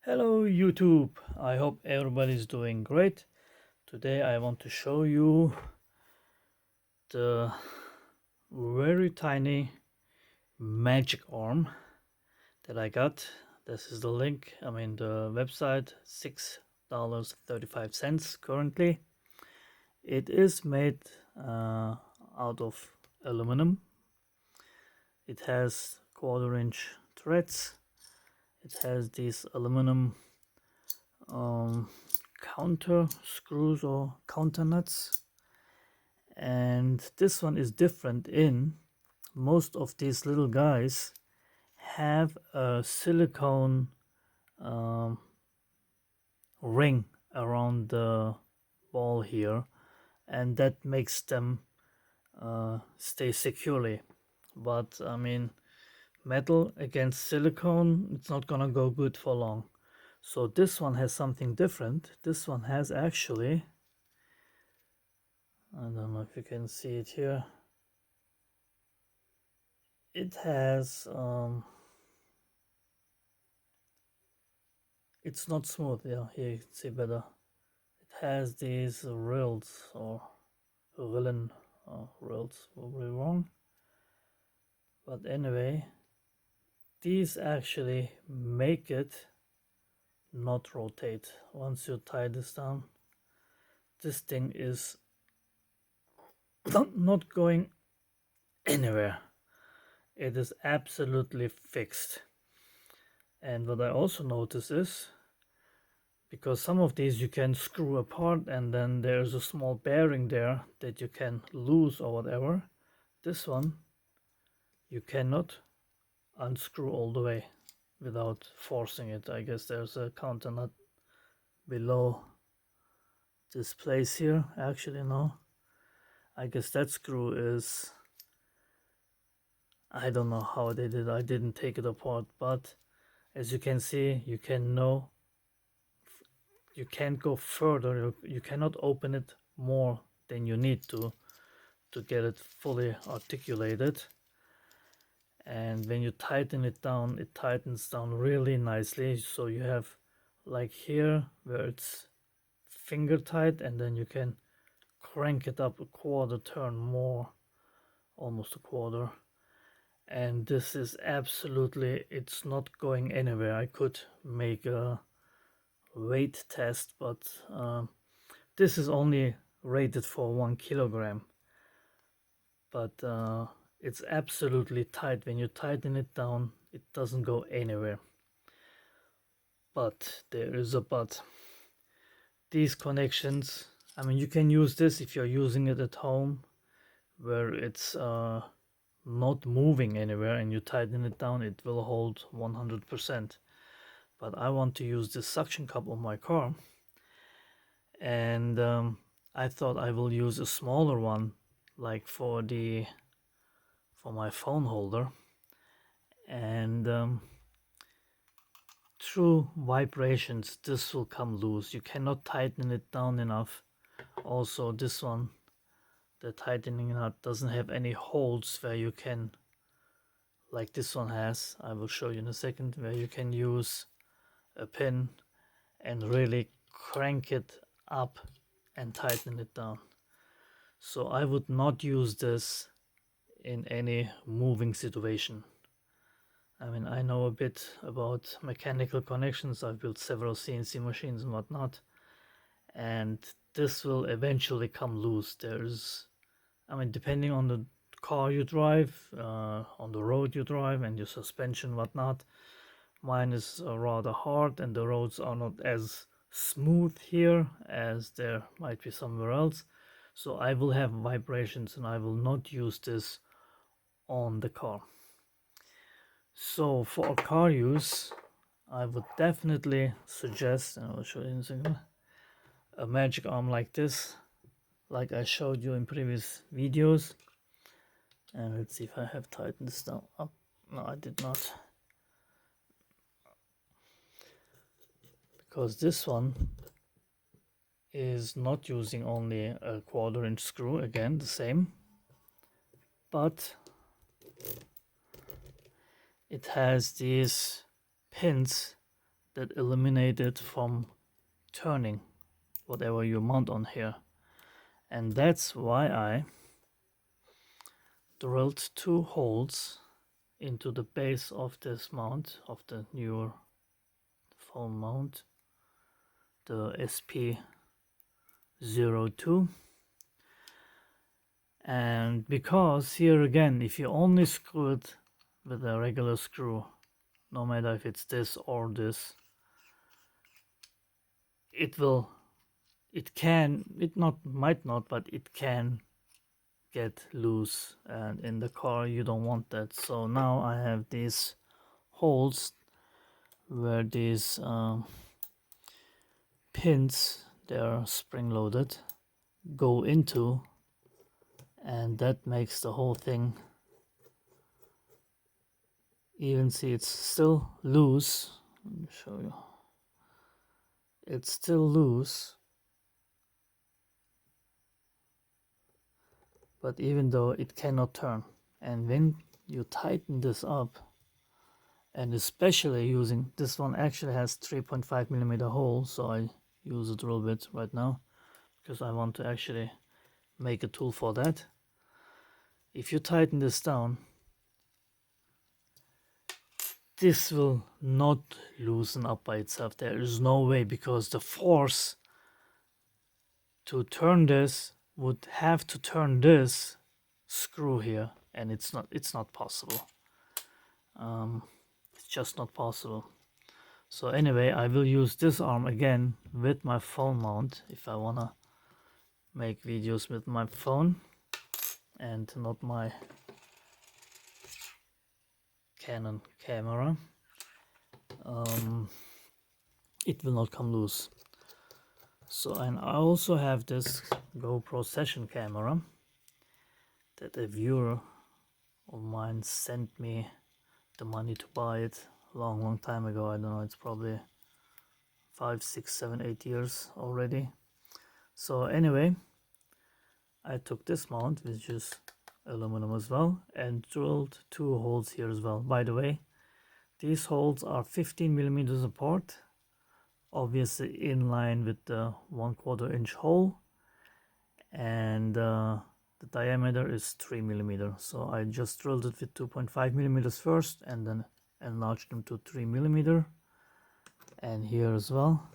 Hello YouTube, I hope everybody's doing great. Today I want to show you the very tiny magic arm that I got. This is the link, the website, $6.35 currently. It is made out of aluminum. It has 1/4 inch threads. It has these aluminum counter screws or counter nuts, and this one is different in most of these little guys have a silicone ring around the ball here, and that makes them stay securely. But metal against silicone, it's not gonna go good for long. So this one has something different. This one has actually, I don't know if you can see it here. It has, it's not smooth. Yeah, here you can see better. It has these rails or rillen rails, probably wrong. But anyway, these actually make it not rotate. Once you tie this down, this thing is not going anywhere. It is absolutely fixed. And what I also notice is, because some of these you can screw apart and then there's a small bearing there that you can lose or whatever, this one you cannot unscrew all the way without forcing it. I guess there's a counter nut below this place here. Actually, no, I guess that screw is, I don't know how they did. I didn't take it apart, but as you can see, you can't go further. You cannot open it more than you need to get it fully articulated. And when you tighten it down, it tightens down really nicely. So you have like here where it's finger tight, and then you can crank it up 1/4 turn more, almost 1/4. And this is absolutely, it's not going anywhere. I could make a weight test, but this is only rated for 1 kilogram, but it's absolutely tight. When you tighten it down, it doesn't go anywhere. But there is a but. These connections, you can use this if you're using it at home where it's not moving anywhere, and you tighten it down, it will hold 100%. But I want to use this suction cup on my car, and I thought I will use a smaller one, like for my phone holder, and through vibrations this will come loose. You cannot tighten it down enough. Also, this one, the tightening nut, doesn't have any holes where you can, like this one has, I will show you in a second, where you can use a pin and really crank it up and tighten it down. So I would not use this in any moving situation. I know a bit about mechanical connections. I've built several CNC machines and whatnot, and this will eventually come loose. There's, depending on the car you drive, on the road you drive, and your suspension, whatnot. Mine is rather hard, and the roads are not as smooth here as there might be somewhere else. So I will have vibrations, and I will not use this on the car. So for car use, I would definitely suggest, and I'll show you in a second, a magic arm like this, like I showed you in previous videos. And let's see if I have tightened this down up. No, I did not, because this one is not using only a 1/4 inch screw, again the same, but it has these pins that eliminate it from turning whatever you mount on here. And that's why I drilled 2 holes into the base of this mount, of the NEEWER phone mount, the SP02. And because here again, if you only screw it with a regular screw, no matter if it's this or this, might not, but it can get loose, and in the car you don't want that. So now I have these holes where these pins, they are spring loaded, go into, and that makes the whole thing, even see it's still loose. Let me show you. It's still loose, but even though it cannot turn, and when you tighten this up, and especially using this one, actually has 3.5 millimeter hole, so I use a drill bit right now because I want to actually make a tool for that. If you tighten this down, this will not loosen up by itself. There is no way, because the force to turn this would have to turn this screw here, and it's not possible. It's just not possible. So anyway, I will use this arm again with my phone mount if I wanna make videos with my phone and not my Canon camera. It will not come loose. So, and I also have this GoPro session camera that a viewer of mine sent me the money to buy it long time ago. I don't know, it's probably 5, 6, 7, 8 years already. So anyway, I took this mount, which is aluminum as well, and drilled 2 holes here as well. By the way, these holes are 15 millimeters apart, obviously in line with the 1/4 inch hole, and the diameter is 3 millimeter. So I just drilled it with 2.5 millimeters first, and then enlarged them to 3 millimeter. And here as well,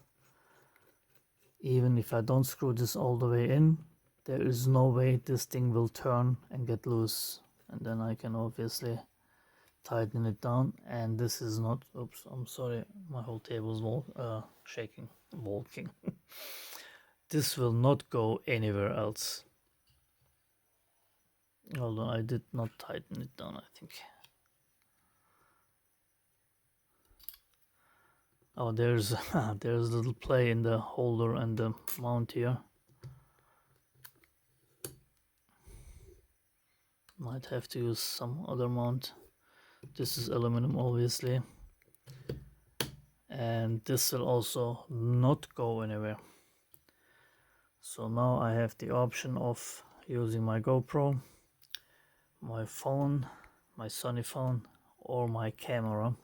even if I don't screw this all the way in, there is no way this thing will turn and get loose. And then I can obviously tighten it down, and this is not, oops, I'm sorry, my whole table is shaking, walking. This will not go anywhere else. Although I did not tighten it down, I think. Oh, there's there's a little play in the holder and the mount here. Might have to use some other mount. This is aluminum, obviously, and this will also not go anywhere. So now I have the option of using my GoPro, my phone, my Sony phone, or my camera,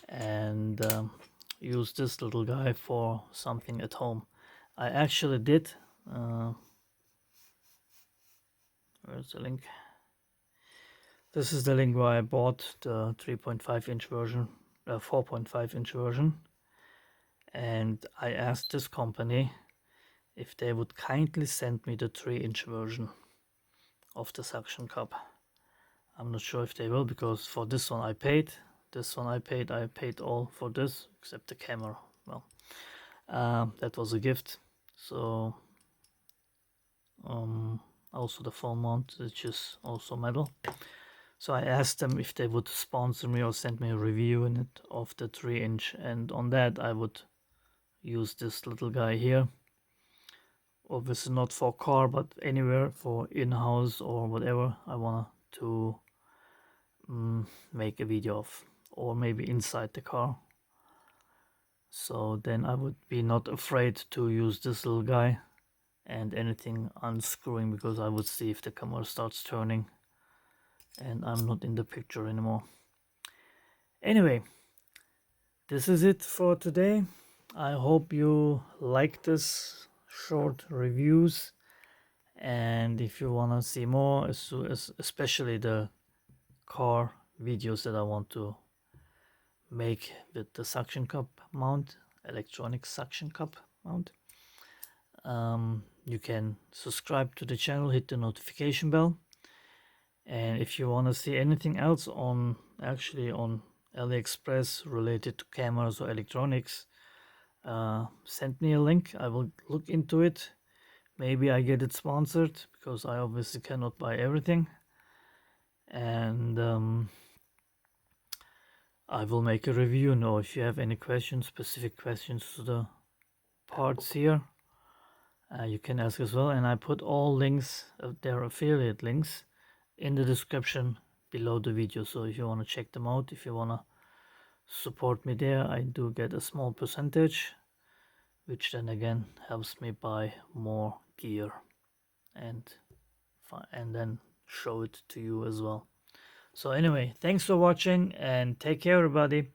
and use this little guy for something at home. I actually did, where's the link? This is the link where I bought the 3.5 inch version, 4.5 inch version, and I asked this company if they would kindly send me the 3-inch version of the suction cup. I'm not sure if they will, because for this one I paid, I paid all for this except the camera. Well, that was a gift. So also the phone mount, which is also metal. So I asked them if they would sponsor me or send me a review in it of the 3-inch, and on that I would use this little guy here. Obviously not for car, but anywhere for in-house or whatever I want to make a video of, or maybe inside the car. So then I would be not afraid to use this little guy and anything unscrewing, because I would see if the camera starts turning and I'm not in the picture anymore. Anyway, this is it for today. I hope you like this short reviews, and if you want to see more, especially the car videos that I want to make with the suction cup mount, electronic suction cup mount, you can subscribe to the channel, hit the notification bell. And if you want to see anything else on Aliexpress related to cameras or electronics, send me a link. I will look into it. Maybe I get it sponsored, because I obviously cannot buy everything. And I will make a review. Now, if you have any questions, specific questions to the parts here, you can ask as well. And I put all links of their affiliate links in the description below the video. So if you want to check them out, if you want to support me there, I do get a small percentage, which then again helps me buy more gear and then show it to you as well. So anyway, thanks for watching and take care, everybody.